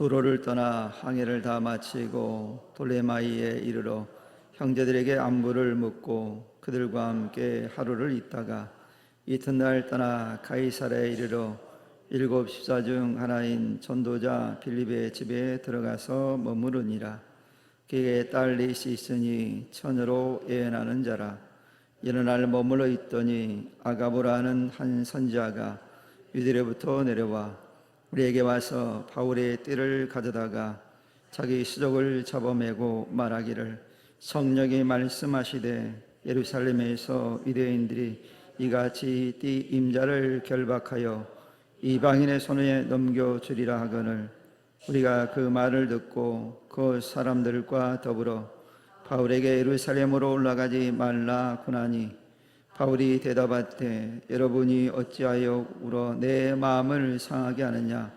두로를 떠나 항해를 다 마치고 돌레마이에 이르러 형제들에게 안부를 묻고 그들과 함께 하루를 있다가 이튿날 떠나 가이사랴에 이르러 일곱 집사 중 하나인 전도자 빌립의 집에 들어가서 머무르니라. 그에게 딸 넷이 있으니 처녀로 예언하는 자라. 여러 날 머물러 있더니 아가보라는 한 선지자가 유대로부터 내려와 우리에게 와서 바울의 띠를 가져다가 자기 수족을 잡아매고 말하기를 성령이 말씀하시되 예루살렘에서 유대인들이 이같이 띠 임자를 결박하여 이방인의 손에 넘겨주리라 하거늘 우리가 그 말을 듣고 그 사람들과 더불어 바울에게 예루살렘으로 올라가지 말라 군하니 바울이 대답하되 여러분이 어찌하여 울어 내 마음을 상하게 하느냐.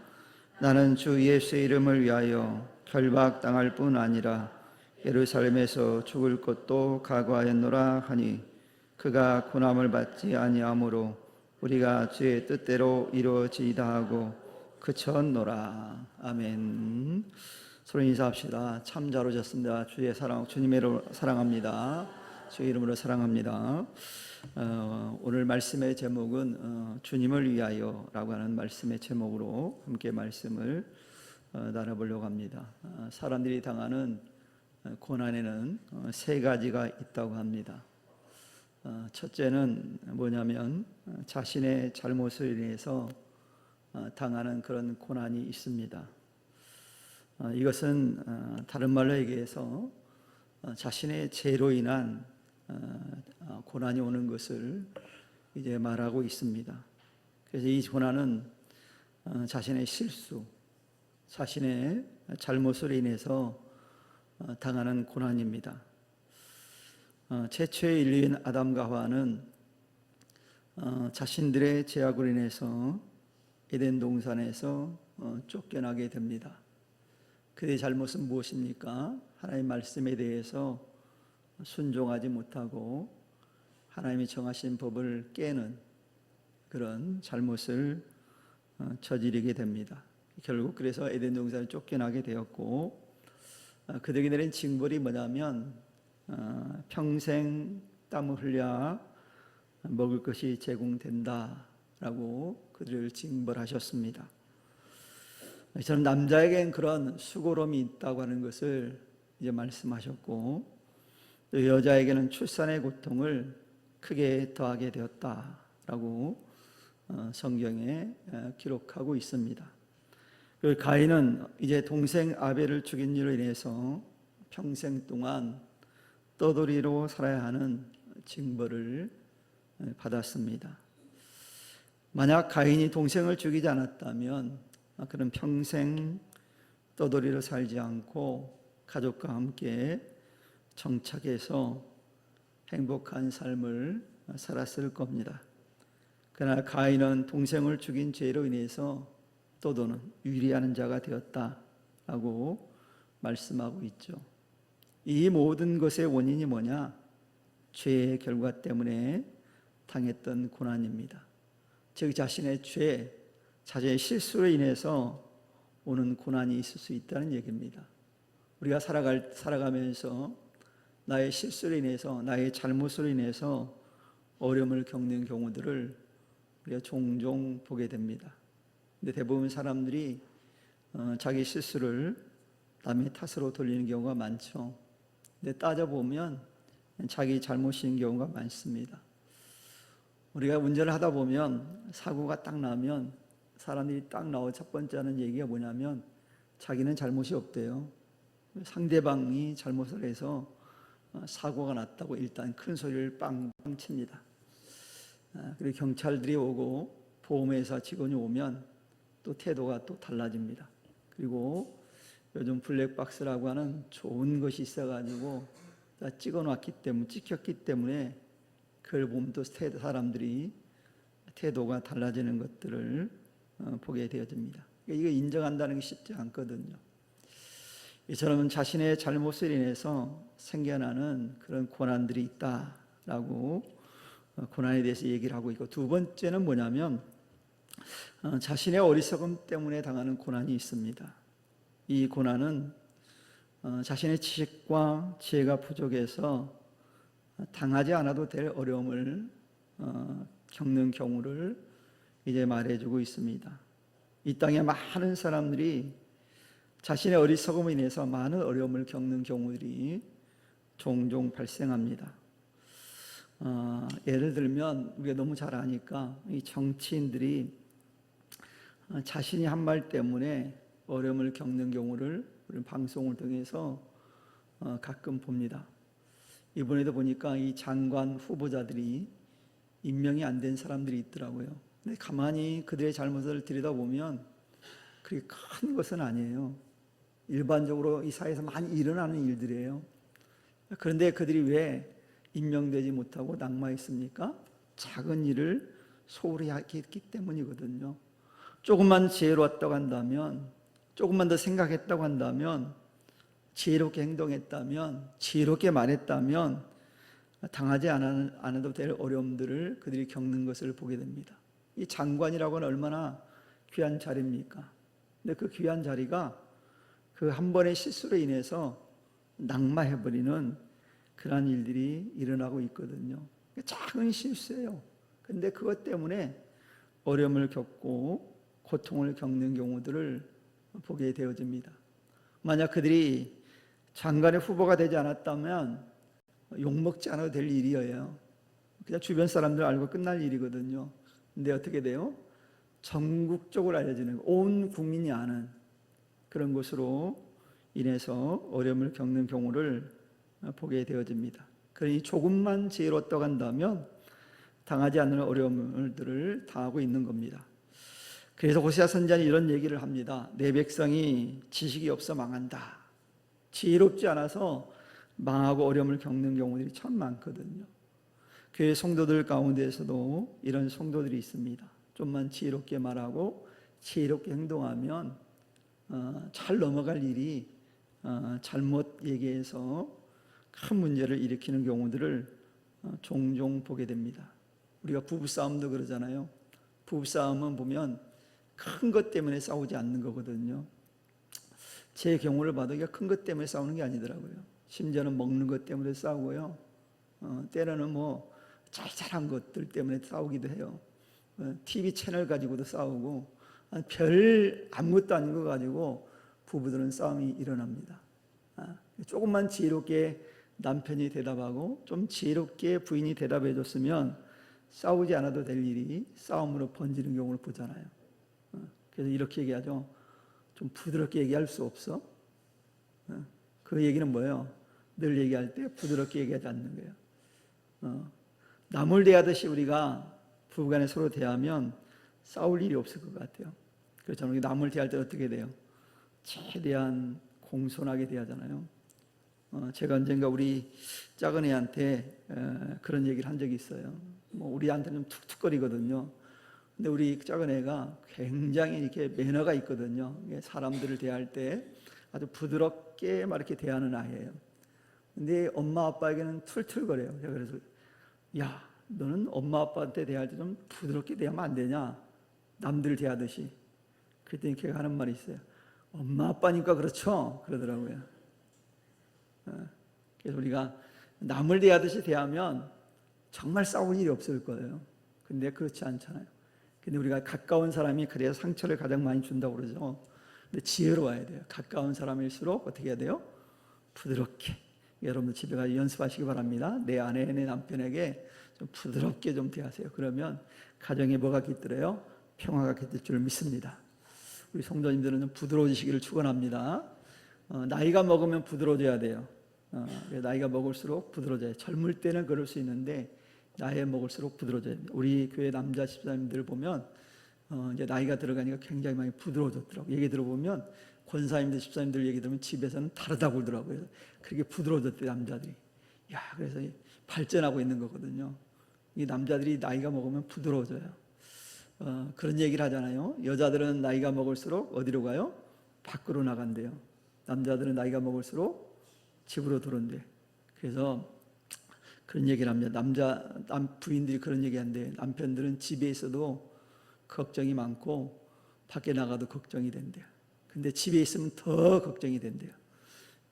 나는 주 예수의 이름을 위하여 결박당할 뿐 아니라 예루살렘에서 죽을 것도 각오하였노라 하니 그가 고난을 받지 아니하므로 우리가 주의 뜻대로 이루어지이다 하고 그쳤노라. 아멘. 서로 인사합시다. 참 잘 오셨습니다. 주의 사랑, 주님의 이름으로 사랑합니다. 주의 이름으로 사랑합니다. 오늘 말씀의 제목은 주님을 위하여라고 하는 말씀의 제목으로 함께 말씀을 나눠보려고 합니다. 사람들이 당하는 고난에는 세 가지가 있다고 합니다. 첫째는 뭐냐면 자신의 잘못을 인해서 당하는 그런 고난이 있습니다. 이것은 다른 말로 얘기해서 자신의 죄로 인한 고난이 오는 것을 이제 말하고 있습니다. 그래서 이 고난은 자신의 실수, 자신의 잘못으로 인해서 당하는 고난입니다. 최초의 인류인 아담과 하와는 자신들의 죄악으로 인해서 에덴 동산에서 쫓겨나게 됩니다. 그들의 잘못은 무엇입니까? 하나님의 말씀에 대해서 순종하지 못하고 하나님이 정하신 법을 깨는 그런 잘못을 저지르게 됩니다. 결국 그래서 에덴 동산을 쫓겨나게 되었고 그들에게 내린 징벌이 뭐냐면 평생 땀을 흘려 먹을 것이 제공된다라고 그들을 징벌하셨습니다. 저는 남자에겐 그런 수고로움이 있다고 하는 것을 이제 말씀하셨고 또 여자에게는 출산의 고통을 크게 더하게 되었다라고 성경에 기록하고 있습니다. 그리고 가인은 이제 동생 아벨을 죽인 일로 인해서 평생 동안 떠돌이로 살아야 하는 징벌을 받았습니다. 만약 가인이 동생을 죽이지 않았다면 그는 평생 떠돌이로 살지 않고 가족과 함께 정착해서 행복한 삶을 살았을 겁니다. 그러나 가인은 동생을 죽인 죄로 인해서 떠도는 유리하는 자가 되었다라고 말씀하고 있죠. 이 모든 것의 원인이 뭐냐? 죄의 결과 때문에 당했던 고난입니다. 즉 자신의 죄, 자신의 실수로 인해서 오는 고난이 있을 수 있다는 얘기입니다. 우리가 살아가면서 나의 실수로 인해서, 나의 잘못으로 인해서 어려움을 겪는 경우들을 우리가 종종 보게 됩니다. 근데 대부분 사람들이 자기 실수를 남의 탓으로 돌리는 경우가 많죠. 근데 따져보면 자기 잘못인 경우가 많습니다. 우리가 운전을 하다 보면 사고가 딱 나면 사람들이 딱 나온 첫 번째 하는 얘기가 뭐냐면 자기는 잘못이 없대요. 상대방이 잘못을 해서 사고가 났다고 일단 큰 소리를 빵빵 칩니다. 그리고 경찰들이 오고 보험회사 직원이 오면 또 태도가 또 달라집니다. 그리고 요즘 블랙박스라고 하는 좋은 것이 있어가지고 다 찍혔기 때문에 그걸 보면 또 사람들이 태도가 달라지는 것들을 보게 되어집니다. 이거 인정한다는 게 쉽지 않거든요. 이처럼 자신의 잘못을 인해서 생겨나는 그런 고난들이 있다라고 고난에 대해서 얘기를 하고 있고, 두 번째는 뭐냐면 자신의 어리석음 때문에 당하는 고난이 있습니다. 이 고난은 자신의 지식과 지혜가 부족해서 당하지 않아도 될 어려움을 겪는 경우를 이제 말해주고 있습니다. 이 땅에 많은 사람들이 자신의 어리석음으로 인해서 많은 어려움을 겪는 경우들이 종종 발생합니다. 예를 들면 우리가 너무 잘 아니까 이 정치인들이 자신이 한 말 때문에 어려움을 겪는 경우를 우리 방송을 통해서 가끔 봅니다. 이번에도 보니까 이 장관 후보자들이 임명이 안 된 사람들이 있더라고요. 근데 가만히 그들의 잘못을 들여다보면 그게 큰 것은 아니에요. 일반적으로 이 사회에서 많이 일어나는 일들이에요. 그런데 그들이 왜 임명되지 못하고 낙마했습니까? 작은 일을 소홀히 했기 때문이거든요. 조금만 지혜로웠다고 한다면, 조금만 더 생각했다고 한다면, 지혜롭게 행동했다면, 지혜롭게 말했다면 당하지 않아도 될 어려움들을 그들이 겪는 것을 보게 됩니다. 이 장관이라고는 얼마나 귀한 자리입니까? 근데 그 귀한 자리가 그 한 번의 실수로 인해서 낙마해버리는 그러한 일들이 일어나고 있거든요. 작은 실수예요. 근데 그것 때문에 어려움을 겪고 고통을 겪는 경우들을 보게 되어집니다. 만약 그들이 장관의 후보가 되지 않았다면 욕먹지 않아도 될 일이에요. 그냥 주변 사람들 알고 끝날 일이거든요. 근데 어떻게 돼요? 전국적으로 알려지는, 온 국민이 아는 그런 것으로 인해서 어려움을 겪는 경우를 보게 되어집니다. 그러니 조금만 지혜롭다고 한다면 당하지 않는 어려움들을 당하고 있는 겁니다. 그래서 호세아 선지자는 이런 얘기를 합니다. 내 백성이 지식이 없어 망한다. 지혜롭지 않아서 망하고 어려움을 겪는 경우들이 참 많거든요. 교회 성도들 가운데에서도 이런 성도들이 있습니다. 좀만 지혜롭게 말하고 지혜롭게 행동하면 잘 넘어갈 일이 잘못 얘기해서 큰 문제를 일으키는 경우들을 종종 보게 됩니다. 우리가 부부싸움도 그러잖아요. 부부싸움은 보면 큰 것 때문에 싸우지 않는 거거든요. 제 경우를 봐도 큰 것 때문에 싸우는 게 아니더라고요. 심지어는 먹는 것 때문에 싸우고요. 때로는 뭐 자잘한 것들 때문에 싸우기도 해요. TV 채널 가지고도 싸우고 별 아무것도 아닌 거 가지고 부부들은 싸움이 일어납니다. 조금만 지혜롭게 남편이 대답하고 좀 지혜롭게 부인이 대답해 줬으면 싸우지 않아도 될 일이 싸움으로 번지는 경우를 보잖아요. 그래서 이렇게 얘기하죠. 좀 부드럽게 얘기할 수 없어? 그 얘기는 뭐예요? 늘 얘기할 때 부드럽게 얘기하지 않는 거예요. 남을 대하듯이 우리가 부부간에 서로 대하면 싸울 일이 없을 것 같아요. 그래서 저는 남을 대할 때 어떻게 돼요? 최대한 공손하게 대하잖아요. 제가 언젠가 우리 작은 애한테 그런 얘기를 한 적이 있어요. 뭐 우리한테는 좀 툭툭거리거든요. 근데 우리 작은 애가 굉장히 이렇게 매너가 있거든요. 사람들을 대할 때 아주 부드럽게 막 이렇게 대하는 아이예요. 근데 엄마 아빠에게는 툴툴거려요. 제가 그래서 야, 너는 엄마 아빠한테 대할 때 좀 부드럽게 대하면 안 되냐? 남들 대하듯이. 그랬더니 걔가 하는 말이 있어요. 엄마 아빠니까 그렇죠? 그러더라고요. 그래서 우리가 남을 대하듯이 대하면 정말 싸울 일이 없을 거예요. 근데 그렇지 않잖아요. 근데 우리가 가까운 사람이 그래야 상처를 가장 많이 준다고 그러죠. 근데 지혜로워야 돼요. 가까운 사람일수록 어떻게 해야 돼요? 부드럽게. 여러분들 집에 가서 연습하시기 바랍니다. 내 아내, 내 남편에게 좀 부드럽게 좀 대하세요. 그러면 가정에 뭐가 깃들어요? 평화가 깃들 줄 믿습니다. 우리 성도님들은 좀 부드러워지시기를 축원합니다. 나이가 먹으면 부드러워져야 돼요. 나이가 먹을수록 부드러워져요. 젊을 때는 그럴 수 있는데 나이 먹을수록 부드러워져요. 우리 교회 남자 집사님들 보면 이제 나이가 들어가니까 굉장히 많이 부드러워졌더라고요. 얘기 들어보면 권사님들 집사님들 얘기 들으면 집에서는 다르다고 그러더라고요. 그렇게 부드러워졌대요, 남자들이. 야, 그래서 발전하고 있는 거거든요. 이 남자들이 나이가 먹으면 부드러워져요. 그런 얘기를 하잖아요. 여자들은 나이가 먹을수록 어디로 가요? 밖으로 나간대요. 남자들은 나이가 먹을수록 집으로 들어온대. 그래서 그런 얘기를 합니다. 부인들이 그런 얘기 한대. 남편들은 집에 있어도 걱정이 많고 밖에 나가도 걱정이 된대요. 근데 집에 있으면 더 걱정이 된대요.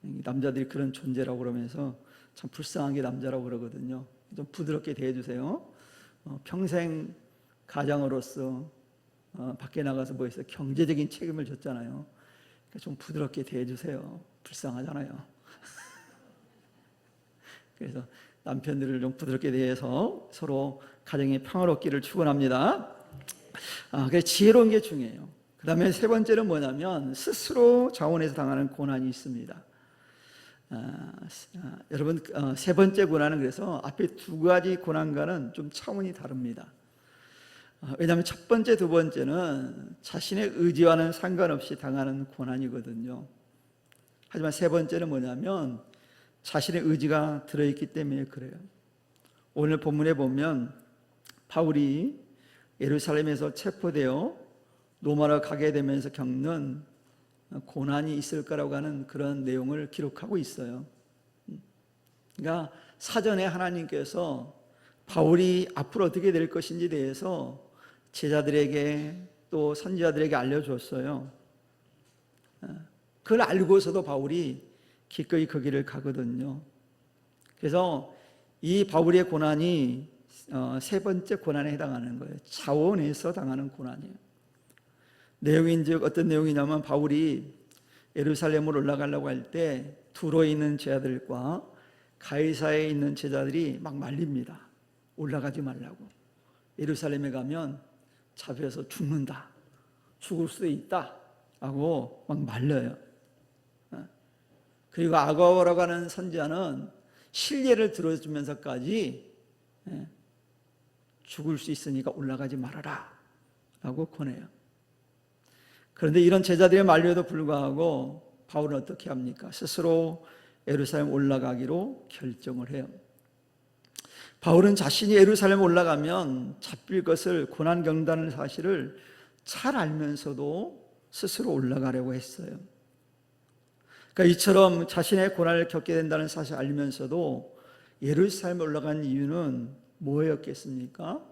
남자들이 그런 존재라고 그러면서 참 불쌍한 게 남자라고 그러거든요. 좀 부드럽게 대해주세요. 평생 가장으로서 밖에 나가서 뭐 해서 경제적인 책임을 졌잖아요. 그러니까 좀 부드럽게 대해주세요. 불쌍하잖아요. 그래서 남편들을 좀 부드럽게 대해서 서로 가정의 평화롭기를 축원합니다. 그래서 지혜로운 게 중요해요. 그 다음에 세 번째는 뭐냐면 스스로 자원해서 당하는 고난이 있습니다. 여러분, 세 번째 고난은 그래서 앞에 두 가지 고난과는 좀 차원이 다릅니다. 왜냐하면 첫 번째, 두 번째는 자신의 의지와는 상관없이 당하는 고난이거든요. 하지만 세 번째는 뭐냐면 자신의 의지가 들어있기 때문에 그래요. 오늘 본문에 보면 바울이 예루살렘에서 체포되어 로마로 가게 되면서 겪는 고난이 있을 거라고 하는 그런 내용을 기록하고 있어요. 그러니까 사전에 하나님께서 바울이 앞으로 어떻게 될 것인지 대해서 제자들에게 또 선지자들에게 알려줬어요. 그걸 알고서도 바울이 기꺼이 그 길을 가거든요. 그래서 이 바울의 고난이 세 번째 고난에 해당하는 거예요. 자원에서 당하는 고난이에요. 내용인즉 어떤 내용이냐면 바울이 예루살렘으로 올라가려고 할 때 두로에 있는 제자들과 가이사에 있는 제자들이 막 말립니다. 올라가지 말라고. 예루살렘에 가면 잡혀서 죽는다. 죽을 수도 있다. 하고 막 말려요. 그리고 아가오라고 하는 선지자는 신뢰를 들어주면서까지 죽을 수 있으니까 올라가지 말아라 라고 권해요. 그런데 이런 제자들의 만류에도 불구하고 바울은 어떻게 합니까? 스스로 예루살렘 올라가기로 결정을 해요. 바울은 자신이 예루살렘 올라가면 잡힐 것을 고난 겪는다는 사실을 잘 알면서도 스스로 올라가려고 했어요. 그러니까 이처럼 자신의 고난을 겪게 된다는 사실을 알면서도 예루살렘에 올라간 이유는 뭐였겠습니까?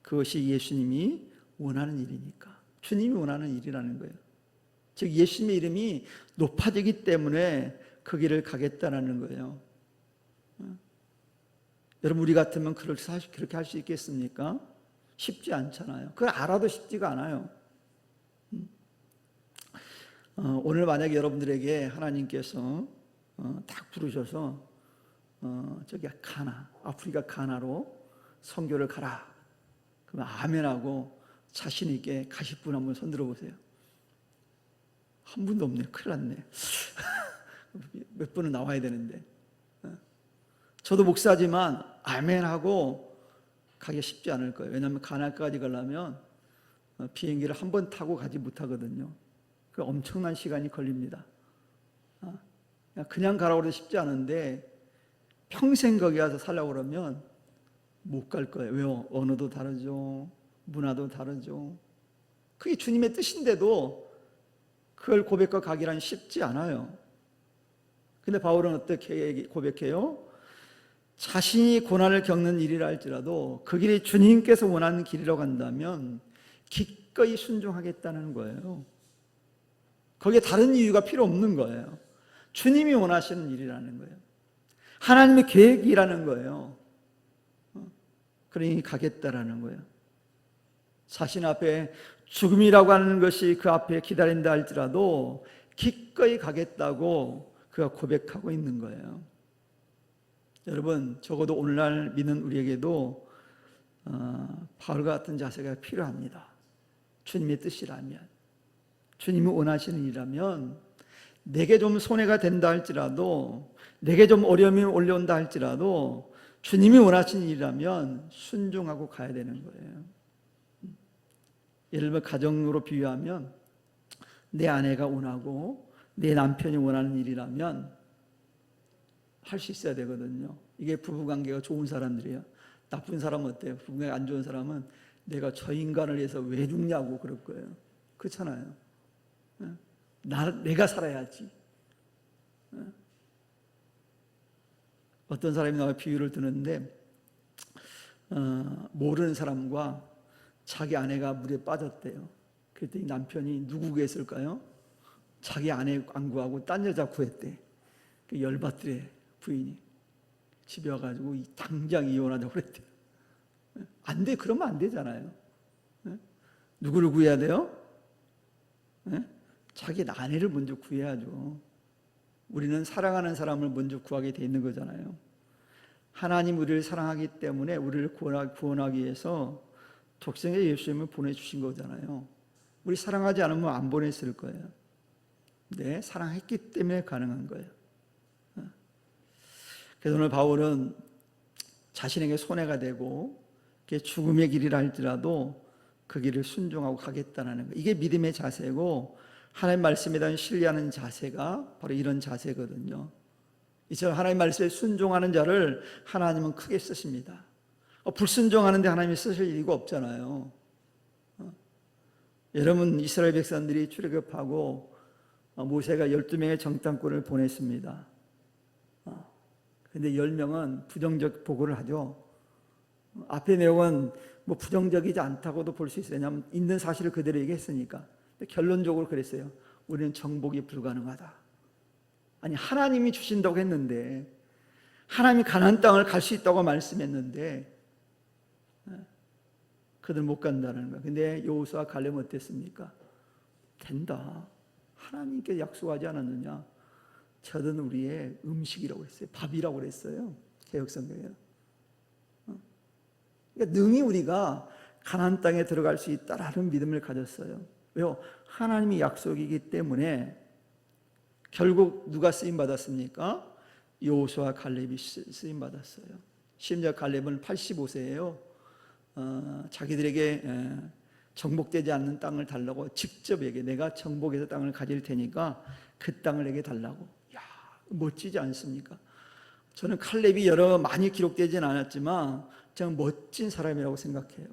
그것이 예수님이 원하는 일이니까. 주님이 원하는 일이라는 거예요. 즉 예수님의 이름이 높아지기 때문에 그 길을 가겠다는 거예요. 여러분, 우리 같으면 그렇게 할 수 있겠습니까? 쉽지 않잖아요. 그걸 알아도 쉽지가 않아요. 오늘 만약에 여러분들에게 하나님께서 딱 부르셔서 저기 아프리카 가나로 선교를 가라. 그러면 아멘하고 자신 있게 가실 분 한번 손들어 보세요. 한 분도 없네요. 큰일 났네. 몇 분은 나와야 되는데. 저도 목사지만 아멘하고 가기 쉽지 않을 거예요. 왜냐하면 가나까지 가려면 비행기를 한 번 타고 가지 못하거든요. 그 엄청난 시간이 걸립니다. 그냥 가라고 해도 쉽지 않은데 평생 거기 가서 살려고 그러면 못 갈 거예요. 왜요? 언어도 다르죠. 문화도 다르죠. 그게 주님의 뜻인데도 그걸 고백하고 가기란 쉽지 않아요. 근데 바울은 어떻게 고백해요? 자신이 고난을 겪는 일이라 할지라도 그 길이 주님께서 원하는 길이라고 한다면 기꺼이 순종하겠다는 거예요. 거기에 다른 이유가 필요 없는 거예요. 주님이 원하시는 일이라는 거예요. 하나님의 계획이라는 거예요. 그러니 가겠다라는 거예요. 자신 앞에 죽음이라고 하는 것이 그 앞에 기다린다 할지라도 기꺼이 가겠다고 그가 고백하고 있는 거예요. 여러분, 적어도 오늘날 믿는 우리에게도 바울과 같은 자세가 필요합니다. 주님의 뜻이라면, 주님이 원하시는 일이라면, 내게 좀 손해가 된다 할지라도, 내게 좀 어려움이 올려온다 할지라도 주님이 원하시는 일이라면 순종하고 가야 되는 거예요. 예를 들어 가정으로 비유하면 내 아내가 원하고 내 남편이 원하는 일이라면 할 수 있어야 되거든요. 이게 부부관계가 좋은 사람들이에요. 나쁜 사람은 어때요? 부부관계가 안 좋은 사람은 내가 저 인간을 위해서 왜 죽냐고 그럴 거예요. 그렇잖아요. 내가 살아야지. 어떤 사람이 나와 비유를 드는데 모르는 사람과 자기 아내가 물에 빠졌대요. 그랬더니 남편이 누구 구했을까요? 자기 아내 안 구하고 딴 여자 구했대. 그 열받더래 부인이. 집에 와가지고 당장 이혼하자고 그랬대. 안 돼. 그러면 안 되잖아요. 누구를 구해야 돼요? 자기 아내를 먼저 구해야죠. 우리는 사랑하는 사람을 먼저 구하게 돼 있는 거잖아요. 하나님 우리를 사랑하기 때문에 우리를 구원하기 위해서 독생자 예수님을 보내주신 거잖아요. 우리 사랑하지 않으면 안 보냈을 거예요. 네, 사랑했기 때문에 가능한 거예요. 그래서 오늘 바울은 자신에게 손해가 되고 죽음의 길이라 할지라도 그 길을 순종하고 가겠다는 거예요. 이게 믿음의 자세고 하나님 말씀에 대한 신뢰하는 자세가 바로 이런 자세거든요. 이처럼 하나님 말씀에 순종하는 자를 하나님은 크게 쓰십니다. 불순종하는데 하나님이 쓰실 이유가 없잖아요. 여러분, 이스라엘 백성들이 출애굽하고 모세가 12명의 정탐꾼을 보냈습니다. 그런데 10명은 부정적 보고를 하죠. 앞의 내용은 뭐 부정적이지 않다고도 볼 수 있어요. 왜냐하면 있는 사실을 그대로 얘기했으니까. 결론적으로 그랬어요. 우리는 정복이 불가능하다. 아니, 하나님이 주신다고 했는데, 하나님이 가나안 땅을 갈 수 있다고 말씀했는데 그들 못 간다는 거예요. 근데 여호수아 갈렙은 어땠습니까? 된다. 하나님께 약속하지 않았느냐? 저는 우리의 음식이라고 했어요. 밥이라고 그랬어요. 개혁성경에는. 그러니까 능히 우리가 가나안 땅에 들어갈 수 있다라는 믿음을 가졌어요. 왜요? 하나님이 약속이기 때문에. 결국 누가 쓰임 받았습니까? 여호수아 갈렙이 쓰임 받았어요. 심지어 갈렙은 85세예요. 자기들에게 정복되지 않는 땅을 달라고 직접 얘기해. 내가 정복해서 땅을 가질 테니까 그 땅을 내게 달라고. 야, 멋지지 않습니까? 저는 칼렙이 많이 기록되지는 않았지만 정말 멋진 사람이라고 생각해요.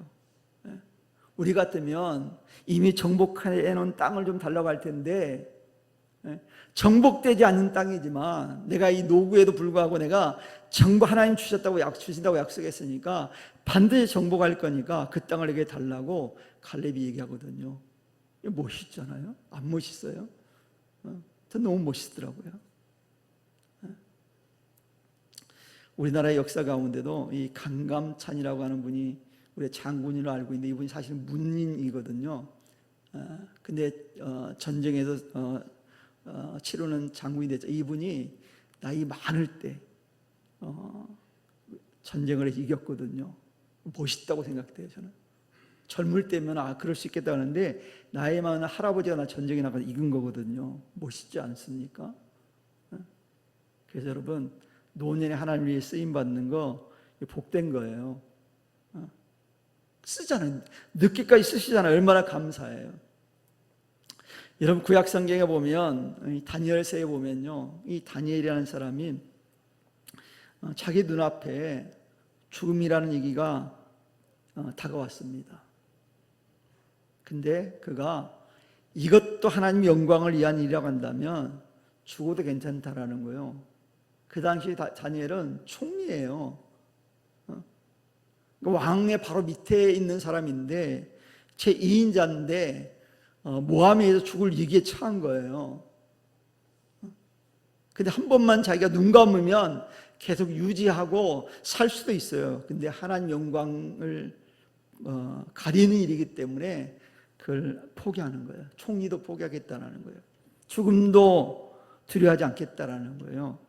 우리 같으면 이미 정복해 놓은 땅을 좀 달라고 할 텐데, 정복되지 않는 땅이지만 내가 이 노구에도 불구하고 내가 하나님 주신다고 약속했으니까 반드시 정복할 거니까 그 땅을 내게 달라고 갈렙이 얘기하거든요. 멋있잖아요. 안 멋있어요? 전 너무 멋있더라고요. 우리나라의 역사 가운데도 이 강감찬이라고 하는 분이 우리 장군으로 알고 있는데, 이분이 사실은 문인이거든요. 근데 전쟁에서 치르는 장군이 됐죠. 이분이 나이 많을 때 전쟁을 이겼거든요. 멋있다고 생각돼요. 저는 젊을 때면 그럴 수 있겠다 하는데, 나이 많은 할아버지가 나 전쟁에 나가서 이긴 거거든요. 멋있지 않습니까? 그래서 여러분, 노년에 하나님 위해 쓰임 받는 거 복된 거예요. 쓰잖아요. 늦게까지 쓰시잖아요. 얼마나 감사해요. 여러분, 구약 성경에 보면 다니엘서에 보면요, 이 다니엘이라는 사람이 자기 눈앞에 죽음이라는 얘기가 다가왔습니다. 근데 그가 이것도 하나님 영광을 위한 일이라고 한다면 죽어도 괜찮다라는 거예요. 그 당시 다니엘은 총리예요. 왕의 바로 밑에 있는 사람인데 제2인자인데 모함에 의해서 죽을 위기에 처한 거예요. 근데 한 번만 자기가 눈 감으면 계속 유지하고 살 수도 있어요. 근데 하나님 영광을 가리는 일이기 때문에 그걸 포기하는 거예요. 총리도 포기하겠다는 거예요. 죽음도 두려워하지 않겠다라는 거예요.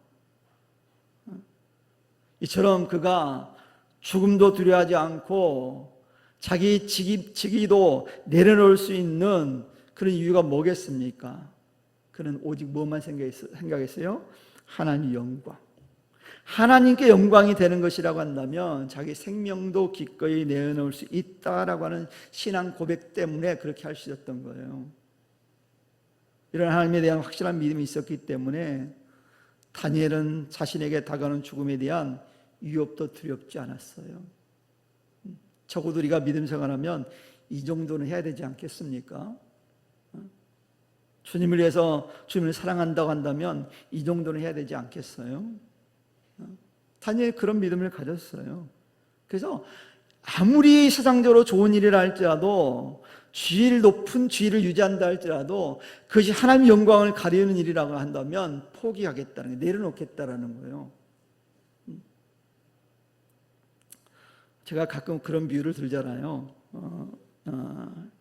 이처럼 그가 죽음도 두려워하지 않고 자기 직위도 내려놓을 수 있는 그런 이유가 뭐겠습니까? 그는 오직 뭐만 생각했어요? 하나님 영광. 하나님께 영광이 되는 것이라고 한다면 자기 생명도 기꺼이 내어놓을 수 있다라고 하는 신앙 고백 때문에 그렇게 할 수 있었던 거예요. 이런 하나님에 대한 확실한 믿음이 있었기 때문에 다니엘은 자신에게 다가오는 죽음에 대한 위협도 두렵지 않았어요. 적어도 우리가 믿음 생활하면 이 정도는 해야 되지 않겠습니까? 주님을 위해서 주님을 사랑한다고 한다면 이 정도는 해야 되지 않겠어요? 다니엘 그런 믿음을 가졌어요. 그래서 아무리 세상적으로 좋은 일이라 할지라도 높은 지위를 유지한다 할지라도 그것이 하나님의 영광을 가리는 일이라고 한다면 포기하겠다는 게, 내려놓겠다라는 거예요. 제가 가끔 그런 비유를 들잖아요.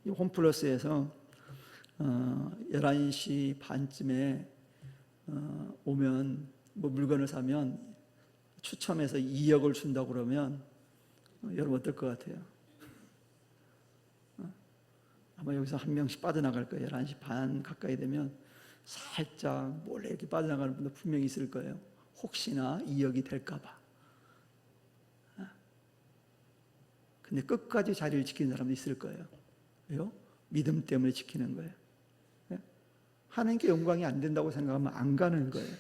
홈플러스에서 11시 반쯤에 오면 뭐 물건을 사면 추첨해서 2억을 준다고 그러면 여러분 어떨 것 같아요? 아마 여기서 한 명씩 빠져나갈 거예요. 11시 반 가까이 되면 살짝 몰래 이렇게 빠져나가는 분도 분명히 있을 거예요. 혹시나 2억이 될까 봐. 근데 끝까지 자리를 지키는 사람도 있을 거예요. 왜요? 믿음 때문에 지키는 거예요. 하나님께 영광이 안 된다고 생각하면 안 가는 거예요.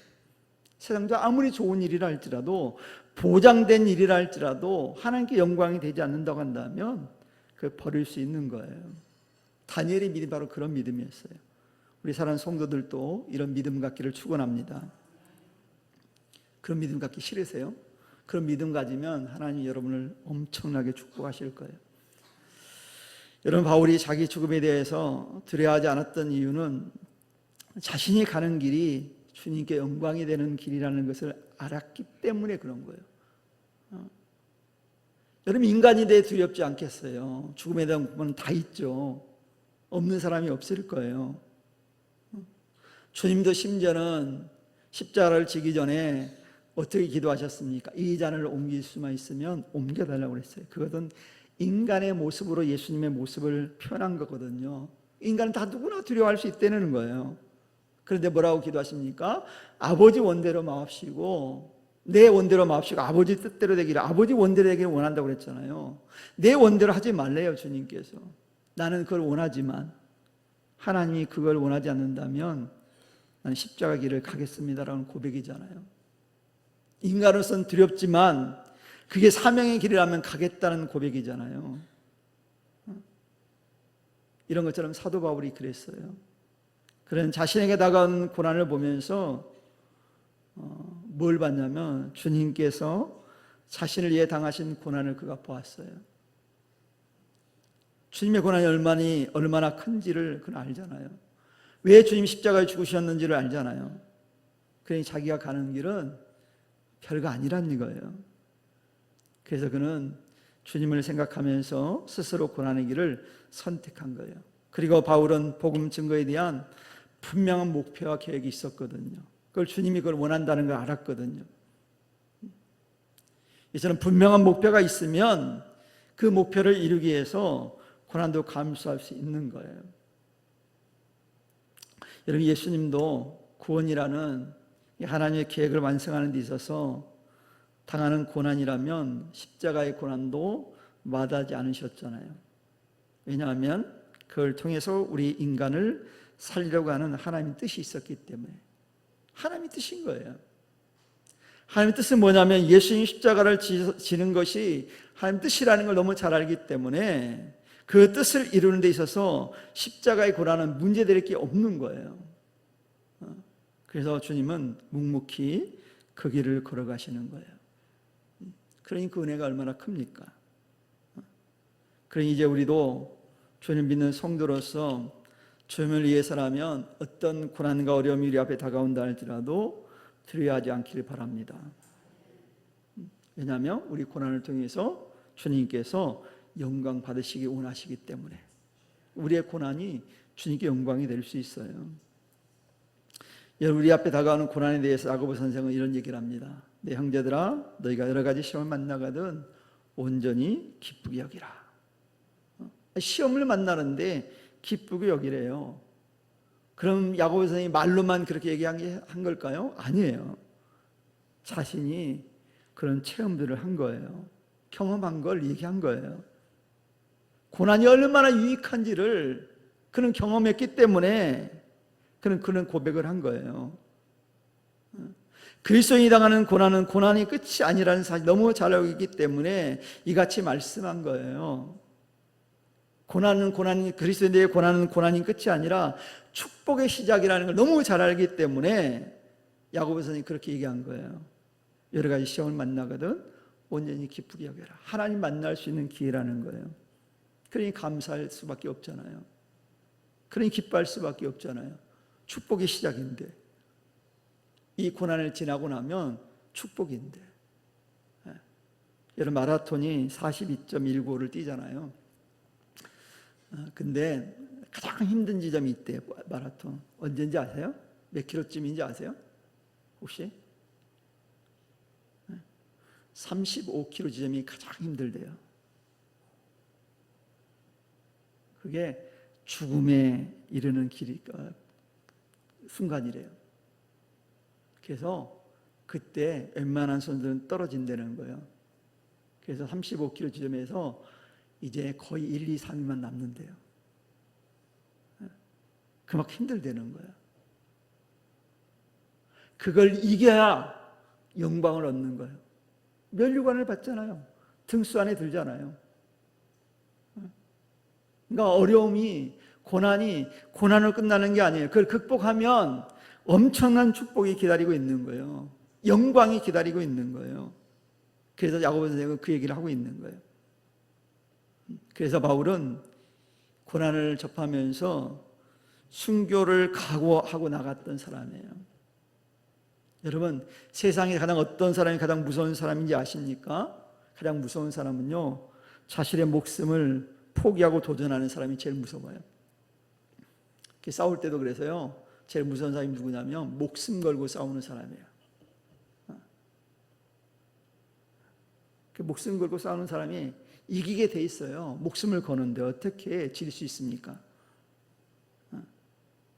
세상도 아무리 좋은 일이라 할지라도, 보장된 일이라 할지라도 하나님께 영광이 되지 않는다고 한다면 그걸 버릴 수 있는 거예요. 다니엘의 믿음이 바로 그런 믿음이었어요. 우리 사랑하는 성도들도 이런 믿음 갖기를 축원합니다. 그런 믿음 갖기 싫으세요? 그런 믿음 가지면 하나님이 여러분을 엄청나게 축복하실 거예요. 여러분, 바울이 자기 죽음에 대해서 두려워하지 않았던 이유는 자신이 가는 길이 주님께 영광이 되는 길이라는 것을 알았기 때문에 그런 거예요. 여러분, 인간에 대해 두렵지 않겠어요? 죽음에 대한 부분은 다 있죠. 없는 사람이 없을 거예요. 주님도 심지어는 십자가를 지기 전에 어떻게 기도하셨습니까? 이 잔을 옮길 수만 있으면 옮겨달라고 그랬어요. 그것은 인간의 모습으로 예수님의 모습을 표현한 거거든요. 인간은 다 누구나 두려워할 수 있다는 거예요. 그런데 뭐라고 기도하십니까? 아버지 원대로 마옵시고, 내 원대로 마옵시고 아버지 뜻대로 되기를, 아버지 원대로 되기를 원한다고 그랬잖아요. 내 원대로 하지 말래요, 주님께서. 나는 그걸 원하지만 하나님이 그걸 원하지 않는다면 나는 십자가 길을 가겠습니다라는 고백이잖아요. 인간으로서는 두렵지만 그게 사명의 길이라면 가겠다는 고백이잖아요. 이런 것처럼 사도 바울이 그랬어요. 그런 자신에게 다가온 고난을 보면서 뭘 봤냐면 주님께서 자신을 위해 당하신 고난을 그가 보았어요. 주님의 고난이 얼마나 큰지를 그는 알잖아요. 왜 주님이 십자가에 죽으셨는지를 알잖아요. 그러니 자기가 가는 길은 별거 아니란 이거예요. 그래서 그는 주님을 생각하면서 스스로 고난의 길을 선택한 거예요. 그리고 바울은 복음 증거에 대한 분명한 목표와 계획이 있었거든요. 그걸 주님이 그걸 원한다는 걸 알았거든요. 이제는 분명한 목표가 있으면 그 목표를 이루기 위해서 고난도 감수할 수 있는 거예요. 여러분, 예수님도 구원이라는 하나님의 계획을 완성하는 데 있어서 당하는 고난이라면 십자가의 고난도 마다하지 않으셨잖아요. 왜냐하면 그걸 통해서 우리 인간을 살리려고 하는 하나님의 뜻이 있었기 때문에. 하나님의 뜻인 거예요. 하나님의 뜻은 뭐냐면 예수님 십자가를 지는 것이 하나님의 뜻이라는 걸 너무 잘 알기 때문에 그 뜻을 이루는 데 있어서 십자가의 고난은 문제될 게 없는 거예요. 그래서 주님은 묵묵히 그 길을 걸어가시는 거예요. 그러니 그 은혜가 얼마나 큽니까? 그러니 이제 우리도 주님 믿는 성도로서 주님을 위해서라면 어떤 고난과 어려움이 우리 앞에 다가온다 할지라도 두려워하지 않기를 바랍니다. 왜냐하면 우리 고난을 통해서 주님께서 영광 받으시기 원하시기 때문에 우리의 고난이 주님께 영광이 될 수 있어요. 여러분, 우리 앞에 다가오는 고난에 대해서 야고보 선생은 이런 얘기를 합니다. 내 형제들아, 너희가 여러 가지 시험을 만나거든 온전히 기쁘게 여기라. 시험을 만나는데 기쁘게 여기래요. 그럼 야고보 선생이 말로만 그렇게 얘기한 걸까요? 아니에요. 자신이 그런 체험들을 한 거예요. 경험한 걸 얘기한 거예요. 고난이 얼마나 유익한지를 그는 경험했기 때문에 그는 고백을 한 거예요. 그리스도인이 당하는 고난은 고난이 끝이 아니라는 사실 너무 잘 알고 있기 때문에 이같이 말씀한 거예요. 그리스도인의 고난은 고난이 끝이 아니라 축복의 시작이라는 걸 너무 잘 알기 때문에 야고보 선생이 그렇게 얘기한 거예요. 여러 가지 시험을 만나거든 온전히 기쁘게 여겨라. 하나님 만날 수 있는 기회라는 거예요. 그러니 감사할 수밖에 없잖아요. 그러니 기뻐할 수밖에 없잖아요. 축복의 시작인데, 이 고난을 지나고 나면 축복인데. 여러분, 마라톤이 42.195를 뛰잖아요. 근데 가장 힘든 지점이 있대요. 마라톤 언제인지 아세요? 몇 킬로쯤인지 아세요? 혹시? 35km 지점이 가장 힘들대요. 그게 죽음에 이르는 순간이래요. 그래서 그때 웬만한 선수들은 떨어진다는 거예요. 그래서 35km 지점에서 이제 거의 1, 2, 3위만 남는데요. 그만큼 힘들다는 거예요. 그걸 이겨야 영광을 얻는 거예요. 면류관을 받잖아요. 등수 안에 들잖아요. 그러니까 어려움이, 고난으로 끝나는 게 아니에요. 그걸 극복하면 엄청난 축복이 기다리고 있는 거예요. 영광이 기다리고 있는 거예요. 그래서 야고보 선생은 그 얘기를 하고 있는 거예요. 그래서 바울은 고난을 접하면서 순교를 각오하고 나갔던 사람이에요. 여러분, 세상에 어떤 사람이 가장 무서운 사람인지 아십니까? 가장 무서운 사람은요, 자신의 목숨을 포기하고 도전하는 사람이 제일 무서워요. 싸울 때도 그래서요, 제일 무서운 사람이 누구냐면 목숨 걸고 싸우는 사람이에요. 목숨 걸고 싸우는 사람이 이기게 돼 있어요. 목숨을 거는데 어떻게 질 수 있습니까?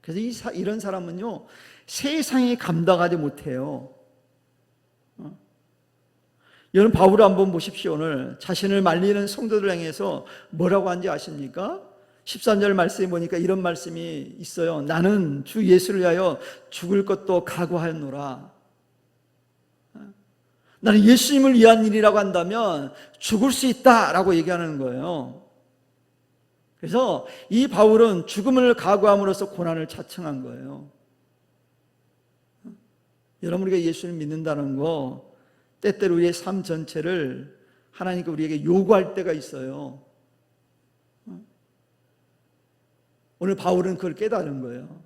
그래서 이런 사람은요, 세상이 감당하지 못해요. 여러분, 바울을 한번 보십시오. 오늘 자신을 말리는 성도들 향해서 뭐라고 한지 아십니까? 13절 말씀에 보니까 이런 말씀이 있어요. 나는 주 예수를 위하여 죽을 것도 각오하였노라. 나는 예수님을 위한 일이라고 한다면 죽을 수 있다라고 얘기하는 거예요. 그래서 이 바울은 죽음을 각오함으로써 고난을 자청한 거예요. 여러분, 우리가 예수를 믿는다는 거, 때때로 우리의 삶 전체를 하나님께 우리에게 요구할 때가 있어요. 오늘 바울은 그걸 깨달은 거예요.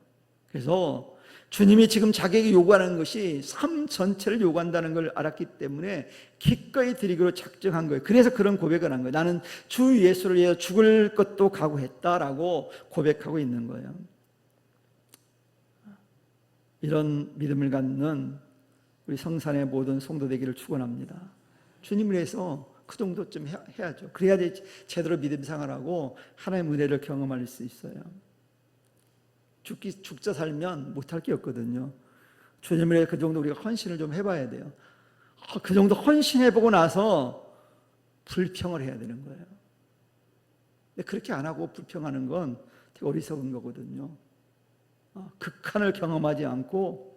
그래서 주님이 지금 자기에게 요구하는 것이 삶 전체를 요구한다는 걸 알았기 때문에 기꺼이 드리기로 작정한 거예요. 그래서 그런 고백을 한 거예요. 나는 주 예수를 위해 죽을 것도 각오했다라고 고백하고 있는 거예요. 이런 믿음을 갖는 우리 성산의 모든 성도 되기를 축원합니다. 주님을 위해서 그 정도 좀 해야죠. 그래야지 제대로 믿음 생활하고 하나님의 은혜를 경험할 수 있어요. 죽자 살면 못할 게 없거든요. 주님을 위해 그 정도 우리가 헌신을 좀 해봐야 돼요. 그 정도 헌신해보고 나서 불평을 해야 되는 거예요. 근데 그렇게 안 하고 불평하는 건 되게 어리석은 거거든요. 극한을 경험하지 않고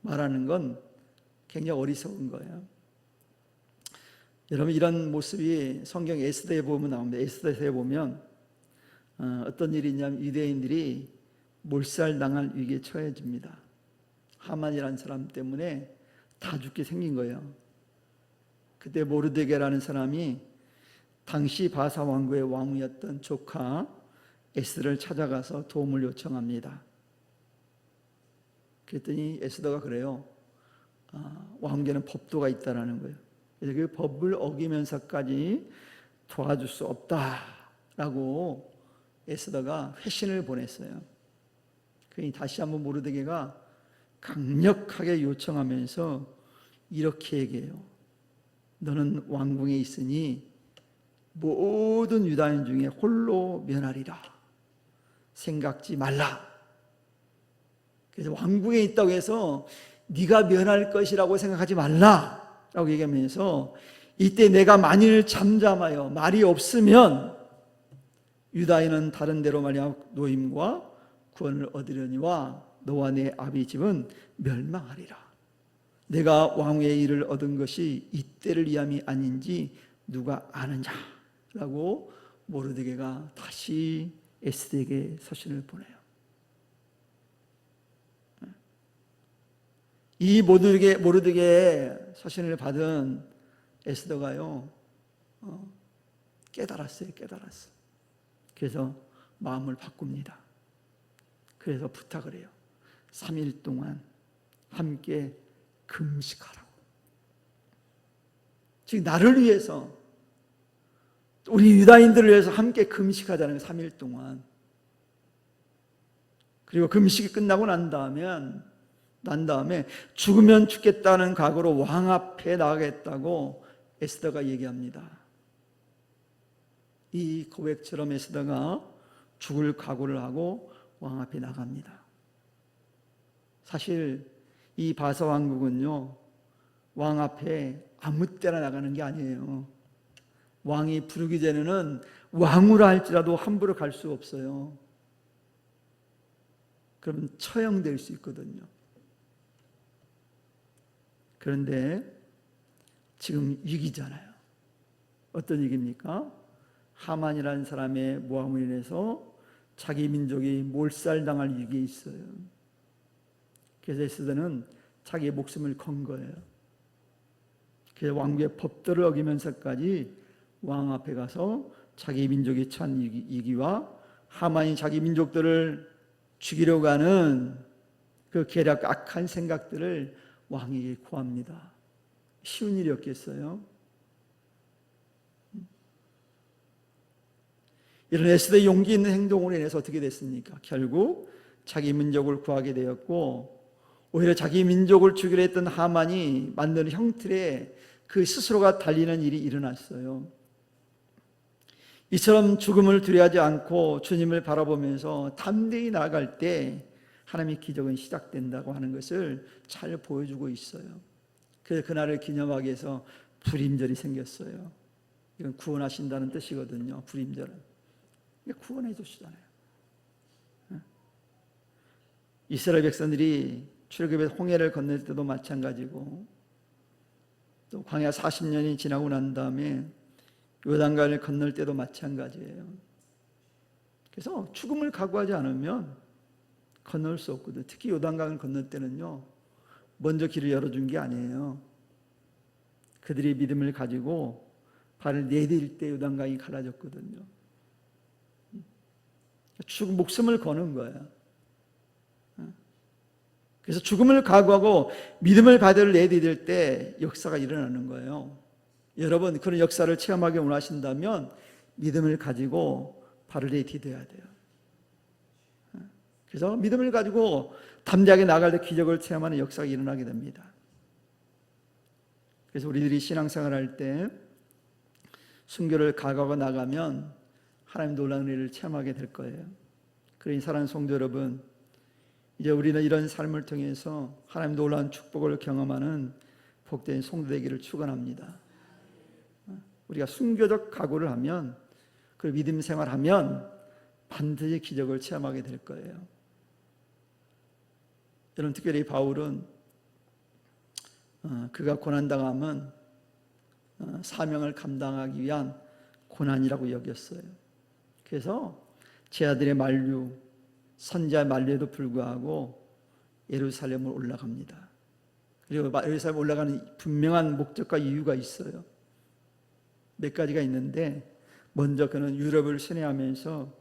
말하는 건 굉장히 어리석은 거예요. 여러분, 이런 모습이 성경 에스더에 보면 나옵니다. 에스더에 보면 어떤 일이 있냐면 유대인들이 몰살당할 위기에 처해집니다. 하만이라는 사람 때문에 다 죽게 생긴 거예요. 그때 모르드게라는 사람이 당시 바사 왕국의 왕이었던 조카 에스더를 찾아가서 도움을 요청합니다. 그랬더니 에스더가 그래요. 왕국에는 법도가 있다라는 거예요. 그래서 그 법을 어기면서까지 도와줄 수 없다라고 에스더가 회신을 보냈어요. 그러니 다시 한번 모르드게가 강력하게 요청하면서 이렇게 얘기해요. 너는 왕궁에 있으니 모든 유다인 중에 홀로 면하리라. 생각지 말라. 그래서 왕궁에 있다고 해서 네가 면할 것이라고 생각하지 말라라고 얘기하면서 이때 내가 만일 잠잠하여 말이 없으면 유다인은 다른 데로 말미암아 노임과 구원을 얻으려니와 너와 내 아비 집은 멸망하리라. 내가 왕의 일을 얻은 것이 이때를 위함이 아닌지 누가 아느냐라고 모르드게가 다시 에스더에게 서신을 보내요. 이 모르드게의 서신을 받은 에스더가요, 깨달았어요. 그래서 마음을 바꿉니다. 그래서 부탁을 해요. 3일 동안 함께 금식하라고. 즉 나를 위해서, 우리 유다인들을 위해서 함께 금식하자는 거예요. 3일 동안. 그리고 금식이 끝나고 난 다음에 죽으면 죽겠다는 각오로 왕 앞에 나가겠다고 에스더가 얘기합니다. 이 고백처럼 에스더가 죽을 각오를 하고 왕 앞에 나갑니다. 사실 이 바사 왕국은요, 왕 앞에 아무 때나 나가는 게 아니에요. 왕이 부르기 전에는 왕으로 할지라도 함부로 갈 수 없어요. 그러면 처형될 수 있거든요. 그런데 지금 위기잖아요. 어떤 위기입니까? 하만이라는 사람의 모함을 인해서 자기 민족이 몰살당할 위기에 있어요. 그래서 에스더는 자기의 목숨을 건 거예요. 그래서 왕국의 법도를 어기면서까지 왕 앞에 가서 자기 민족이 처한 위기와 하만이 자기 민족들을 죽이려고 하는 그 계략 악한 생각들을 왕에게 구합니다. 쉬운 일이었겠어요? 이런 에스더의 용기 있는 행동으로 인해서 어떻게 됐습니까? 결국 자기 민족을 구하게 되었고, 오히려 자기 민족을 죽이려 했던 하만이 만드는 형틀에 그 스스로가 달리는 일이 일어났어요. 이처럼 죽음을 두려워하지 않고 주님을 바라보면서 담대히 나아갈 때 하나님의 기적은 시작된다고 하는 것을 잘 보여주고 있어요. 그래서 그날을 기념하기 위해서 불임절이 생겼어요. 이건 구원하신다는 뜻이거든요. 불임절은 구원해 주시잖아요. 이스라엘 백성들이 출애굽의 홍해를 건널 때도 마찬가지고, 또 광야 40년이 지나고 난 다음에 요단강을 건널 때도 마찬가지예요. 그래서 죽음을 각오하지 않으면 건널 수 없거든요. 특히 요단강을 건널 때는요, 먼저 길을 열어준 게 아니에요. 그들이 믿음을 가지고 발을 내딜 때 요단강이 갈라졌거든요. 죽음, 목숨을 거는 거예요. 그래서 죽음을 각오하고 믿음의 바다를 내디딜 때 역사가 일어나는 거예요. 여러분, 그런 역사를 체험하기 원하신다면 믿음을 가지고 발을 내디뎌야 돼요. 그래서 믿음을 가지고 담대하게 나아갈 때 기적을 체험하는 역사가 일어나게 됩니다. 그래서 우리들이 신앙생활 할 때 순교를 각오하고 나가면 하나님 놀라운 일을 체험하게 될 거예요. 그러니 사랑하는 성도 여러분, 이제 우리는 이런 삶을 통해서 하나님 놀라운 축복을 경험하는 복된 성도 되기를 축원합니다. 우리가 순교적 각오를 하면, 그 믿음 생활하면 반드시 기적을 체험하게 될 거예요. 여러분, 특별히 바울은 그가 고난당함은 사명을 감당하기 위한 고난이라고 여겼어요. 그래서 제 아들의 만류, 선지자의 만류에도 불구하고 예루살렘을 올라갑니다. 그리고 예루살렘 올라가는 분명한 목적과 이유가 있어요. 몇 가지가 있는데, 먼저 그는 유럽을 순회하면서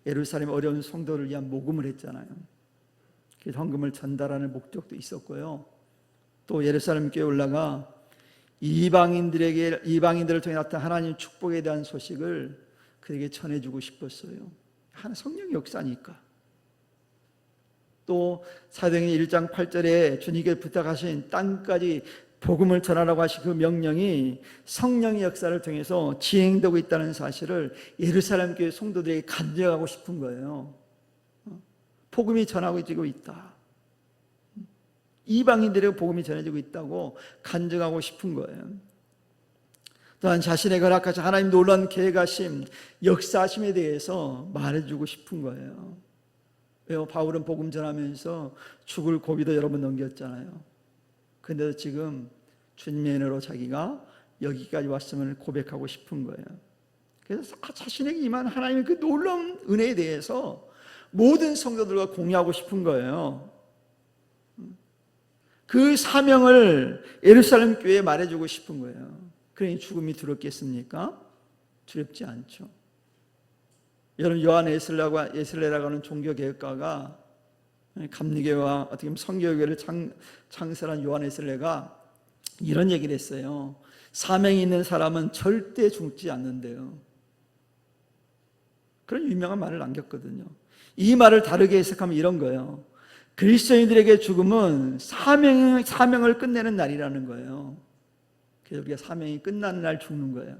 예루살렘 어려운 성도를 위한 모금을 했잖아요. 그래서 헌금을 전달하는 목적도 있었고요. 또 예루살렘 교회에 올라가 이방인들을 통해 나타난 하나님의 축복에 대한 소식을 그에게 전해주고 싶었어요. 하나님 성령의 역사니까. 또 사도행전 1장 8절에 주님께 부탁하신 땅까지 복음을 전하라고 하신 그 명령이 성령의 역사를 통해서 지행되고 있다는 사실을 예루살렘 교회 성도들에게 간증하고 싶은 거예요. 복음이 전하고 있다. 이방인들에게 복음이 전해지고 있다고 간증하고 싶은 거예요. 또한 자신의 허락하신 하나님 놀라운 계획하심, 역사하심에 대해서 말해주고 싶은 거예요. 왜요? 바울은 복음 전하면서 죽을 고비도 여러 번 넘겼잖아요. 그런데도 지금 주님의 은혜로 자기가 여기까지 왔음을 고백하고 싶은 거예요. 그래서 자신에게 임한 하나님의 그 놀라운 은혜에 대해서 모든 성도들과 공유하고 싶은 거예요. 그 사명을 예루살렘 교회에 말해주고 싶은 거예요. 그러니 죽음이 두렵겠습니까? 두렵지 않죠. 여러분, 요한 웨슬레라고 하는 종교개혁가가, 감리교와 어떻게 보면 성교교회를 창설한 요한 웨슬레가 이런 얘기를 했어요. 사명이 있는 사람은 절대 죽지 않는데요. 그런 유명한 말을 남겼거든요. 이 말을 다르게 해석하면 이런 거예요. 그리스도인들에게 죽음은 사명을 끝내는 날이라는 거예요. 그래서 우리가 사명이 끝나는 날 죽는 거예요.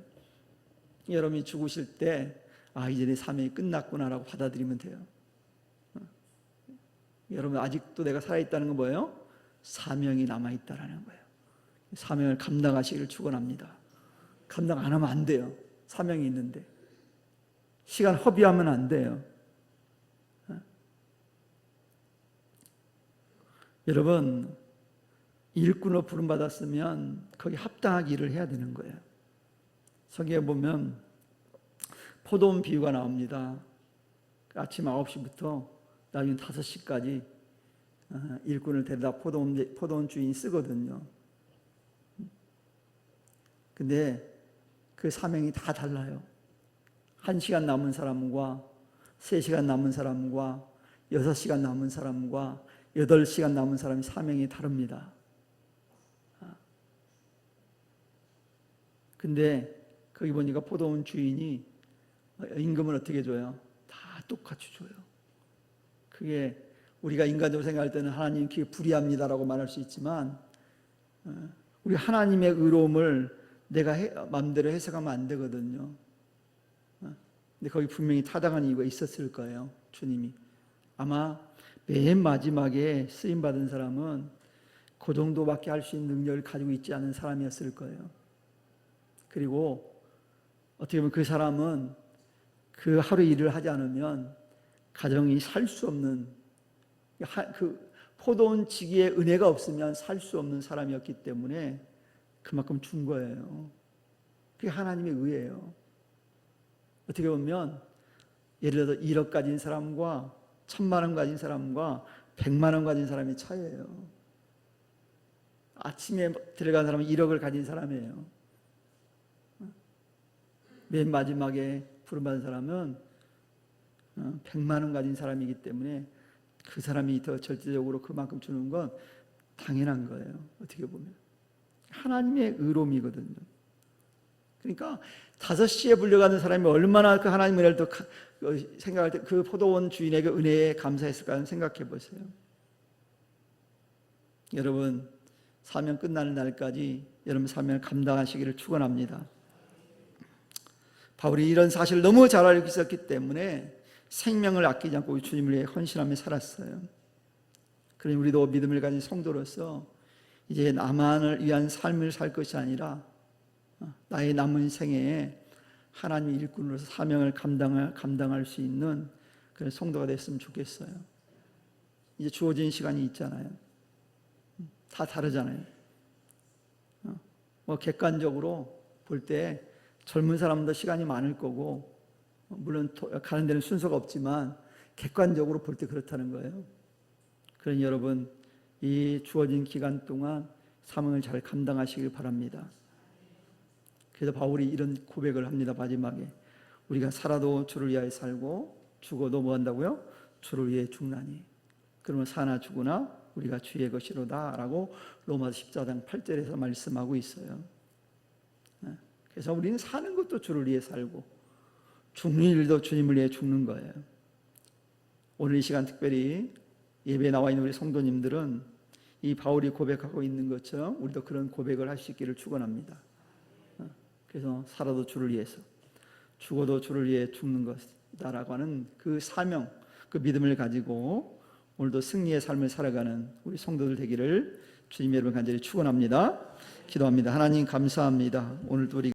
여러분이 죽으실 때 이제 내 사명이 끝났구나라고 받아들이면 돼요. 여러분, 아직도 내가 살아있다는 건 뭐예요? 사명이 남아있다는 거예요. 사명을 감당하시기를 축원합니다. 감당 안 하면 안 돼요. 사명이 있는데. 시간 허비하면 안 돼요. 여러분, 일꾼으로 부름받았으면 거기 합당하게 일을 해야 되는 거예요. 성경에 보면 포도원 비유가 나옵니다. 아침 9시부터 나중에 5시까지 일꾼을 데려다 포도원 주인이 쓰거든요. 근데 그 사명이 다 달라요. 1시간 남은 사람과 3시간 남은 사람과 6시간 남은 사람과 8시간 남은 사람의 사명이 다릅니다. 근데 거기 보니까 포도원 주인이 임금을 어떻게 줘요? 다 똑같이 줘요. 그게 우리가 인간적으로 생각할 때는 하나님 그게 불의합니다라고 말할 수 있지만, 우리 하나님의 의로움을 내가 마음대로 해석하면 안 되거든요. 근데 거기 분명히 타당한 이유가 있었을 거예요. 주님이 아마 맨 마지막에 쓰임받은 사람은 그 정도밖에 할 수 있는 능력을 가지고 있지 않은 사람이었을 거예요. 그리고 어떻게 보면 그 사람은 그 하루 일을 하지 않으면 가정이 살 수 없는, 그 포도원 지기의 은혜가 없으면 살 수 없는 사람이었기 때문에 그만큼 준 거예요. 그게 하나님의 의예요. 어떻게 보면 예를 들어 1억 가진 사람과 1,000만 원 가진 사람과 100만 원 가진 사람의 차이예요. 아침에 들어간 사람은 1억을 가진 사람이에요. 맨 마지막에 부름받은 사람은 100만 원 가진 사람이기 때문에 그 사람이 더 절대적으로 그만큼 주는 건 당연한 거예요. 어떻게 보면 하나님의 의로움이거든요. 그러니까 5시에 불려가는 사람이 얼마나 그 하나님의 은혜를 더 생각할 때 그 포도원 주인에게 은혜에 감사했을까 생각해 보세요. 여러분, 사명 끝나는 날까지 여러분 사명을 감당하시기를 축원합니다. 바울이 이런 사실을 너무 잘 알고 있었기 때문에 생명을 아끼지 않고 주님을 위해 헌신하며 살았어요. 그러니 우리도 믿음을 가진 성도로서 이제 나만을 위한 삶을 살 것이 아니라 나의 남은 생애에 하나님의 일꾼으로서 사명을 감당할 수 있는 그런 성도가 됐으면 좋겠어요. 이제 주어진 시간이 있잖아요. 다 다르잖아요. 객관적으로 볼 때 젊은 사람도 시간이 많을 거고, 물론 가는 데는 순서가 없지만 객관적으로 볼 때 그렇다는 거예요. 그러니 여러분, 이 주어진 기간 동안 사명을 잘 감당하시길 바랍니다. 그래서 바울이 이런 고백을 합니다. 마지막에 우리가 살아도 주를 위하여 살고 죽어도 뭐 한다고요? 주를 위해 죽나니. 그러면 사나 죽으나 우리가 주의 것이로다 라고 로마서 14장 8절에서 말씀하고 있어요. 그래서 우리는 사는 것도 주를 위해 살고 죽는 일도 주님을 위해 죽는 거예요. 오늘 이 시간 특별히 예배에 나와 있는 우리 성도님들은 이 바울이 고백하고 있는 것처럼 우리도 그런 고백을 할 수 있기를 축원합니다. 그래서 살아도 주를 위해서 죽어도 주를 위해 죽는 것이다라고 하는 그 사명, 그 믿음을 가지고 오늘도 승리의 삶을 살아가는 우리 성도들 되기를 주님 여러분 간절히 축원합니다. 기도합니다. 하나님 감사합니다. 오늘도 우리